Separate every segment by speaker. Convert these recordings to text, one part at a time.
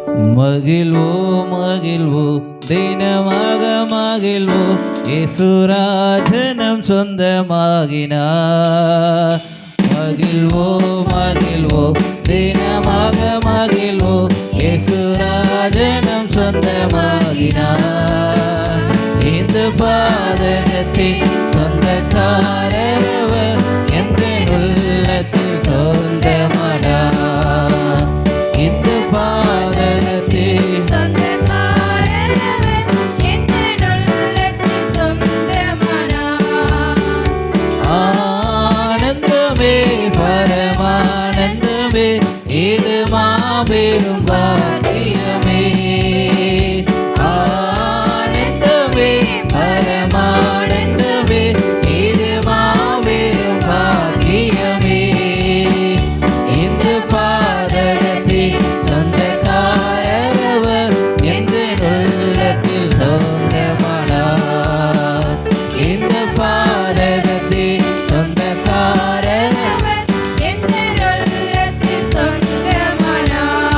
Speaker 1: மகிழ்வோம் மகிழ்வோம் தினமாக மகிழ்வோம் இயேசுராஜனம் சொந்தமாகினார். மகிழ்வோம் மகிழ்வோம் தினமாக மகிழ்வோம் இயேசுராஜனம் சொந்தமாகினார். இந்த பாதகத்தின் சொந்தக்காரவர் எந்த உள்ளத்தில் சொந்தமானார். இந்த பாதகத்தின்
Speaker 2: சொந்தக்காரவர் எந்த உள்ளத்தில் சொந்தமானார்.
Speaker 1: ஆனந்தமே பரமானந்தமே இது மாபெரும் பாக்கியமே. ஆனந்தமே பரமானந்தமே இது மாபெரும் பாக்கியமே. இந்த பாதகத்தின் சொந்தக்காரவர் எந்த உள்ளத்தில் சொந்தமானார். இந்த பாதகத்தின் சொந்தக்காரவர்
Speaker 2: எந்த உள்ளத்தில் சொந்தமானார்.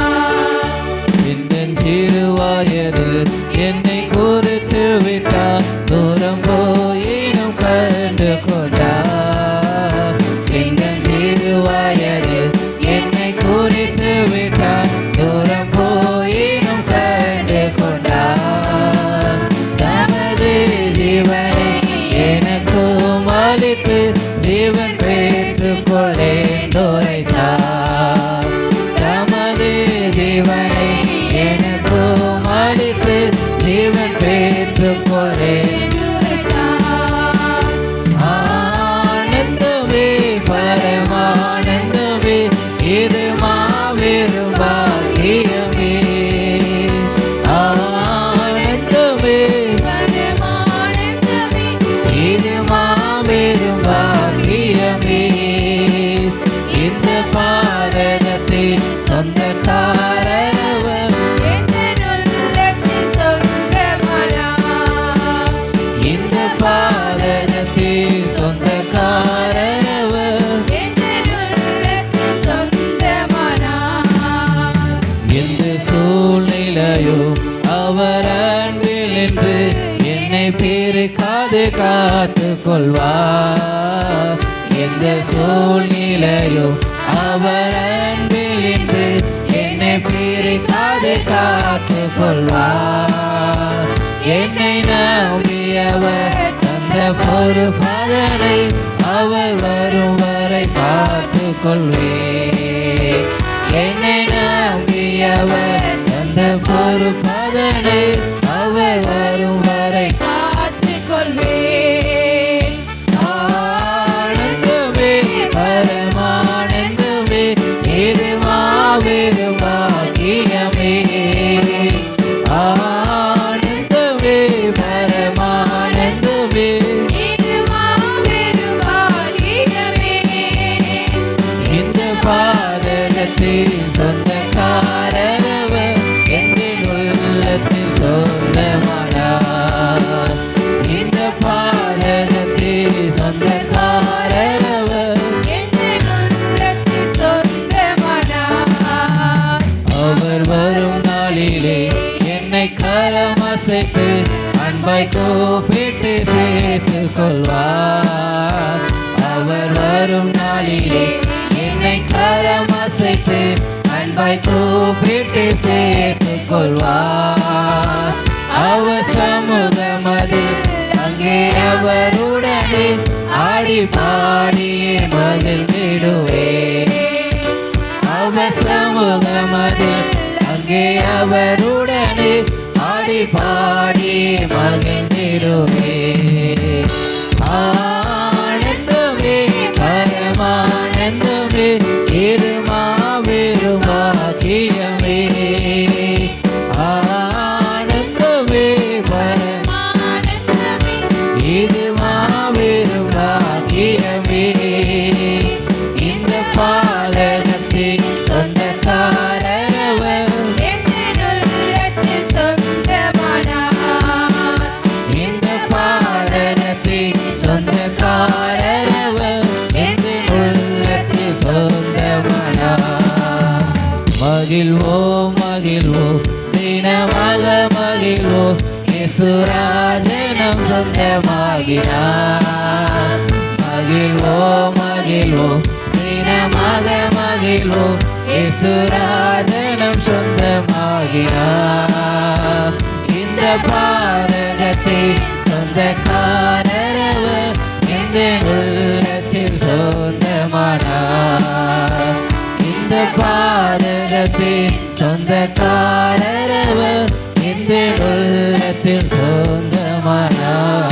Speaker 1: இந்த சிறு வயதில் என்னை குறித்து விட்டார். தூரம் போயினும் கண்டு கொண்டார். இந்த சிறு வயதில் என்னை குறித்து விட்டார். தூரம் போயினும் கண்டு கொண்டார். தமது ஜீவனை எனக்கும் அளித்து ஜீவன் பெற்றுக்கொள்ளேன் உரைத்தார். தமது ஜீவனை எனக்கும் அளித்து ஜீவன் பெற்றுக்கொள்ளேன். ஆனந்தமே பரமானந்தமே இது மாபெரும் பாக்கியமே. ஆனந்தமே
Speaker 2: பரமானந்தமே
Speaker 1: இது மாபெரும் பாக்கியமே. இந்த பாதகத்தின் சொந்தக்காரவர்
Speaker 2: எந்த உள்ளத்தில் சொந்தமானார்.
Speaker 1: இந்த பாதகத்தின் சொந்தக்காரவர்
Speaker 2: எந்த உள்ளத்தில் சொந்தமானார்.
Speaker 1: எந்த சூழ்நிலையோ அவர் அன்பில் என்று என்னை பிரிக்காது காத்து கொள்வார். எந்த சூழ்நிலையோ அவர் அன்பில் என்று என்னை பிரிக்காது காத்து கொள்வார். என்னை நம்பியவர் தந்த பொறுப்பதனை அவர் வரும் வரை காத்து கொள்வேன். என்னை நம்பியவர் தந்த பொறுப்பதனை அவர் வரும் வரை
Speaker 2: காத்துக் கொள்வேன்.
Speaker 1: ஆனந்தமே பரமானந்தமே இது மாபெரும் பாக்கியமே. ஆனந்தமே பரமானந்தமே
Speaker 2: இது மாபெரும் பாக்கியமே.
Speaker 1: இந்த பாதகத்தின் சொந்தக்காரவர் எந்த உள்ளத்தில் சொந்தமானார். இந்த பாதகத்தின் சொந்தக்காரவர்
Speaker 2: எந்த உள்ளத்தில் சொந்தமானார்.
Speaker 1: அவர் வரும் நாளிலே என்னை கரமசைத்து அன்பாய் கூப்பிட்டு சேர்த்து கொள்வார். அவர் வரும் நாளிலே என்னை கரமசைத்து அன்பாய் கூப்பிட்டு சேர்த்து கொள்வார். அவர் சமூகம் அது அங்கே அவருடனே ஆடி பாடியே மகிழ்ந்திடுவேன். அவர் சமூகம் அது அங்கே அவருடனே ஆடி பாடி மகிழ்ந்திடுவேன். ஆனந்தமே பரமானந்தமே இது மாபெரும் பாக்கியமே. ஆனந்தமே
Speaker 2: ஆனந்தமே
Speaker 1: இது மாபெரும் பாக்கியமே. இந்த பாதகத்தின் சொந்தக்காரவர்
Speaker 2: எந்த உள்ளத்தில் சொந்தமானார்.
Speaker 1: இந்த பாதகத்தின் சொந்தக்காரவர் எந்த உள்ளத்தில் சொந்தமானார். மகிழ்வோம் தினமாக மகிழ்வோம் இயேசுராஜனம் சொந்தமாகினார் மகிழ்வோம் மகிழ்வோம் தினமாக மகிழ்வோம் இயேசுராஜனம் சொந்தமாகினார் இந்த பாதகத்தின் சொந்தக்காரரவர் இந்த உள்ளத்தில் சொந்தமானார் இந்த பாதகத்தின் சொந்தக்காரரவர் இந்த உள்ளத்தில் சொந்தமானார்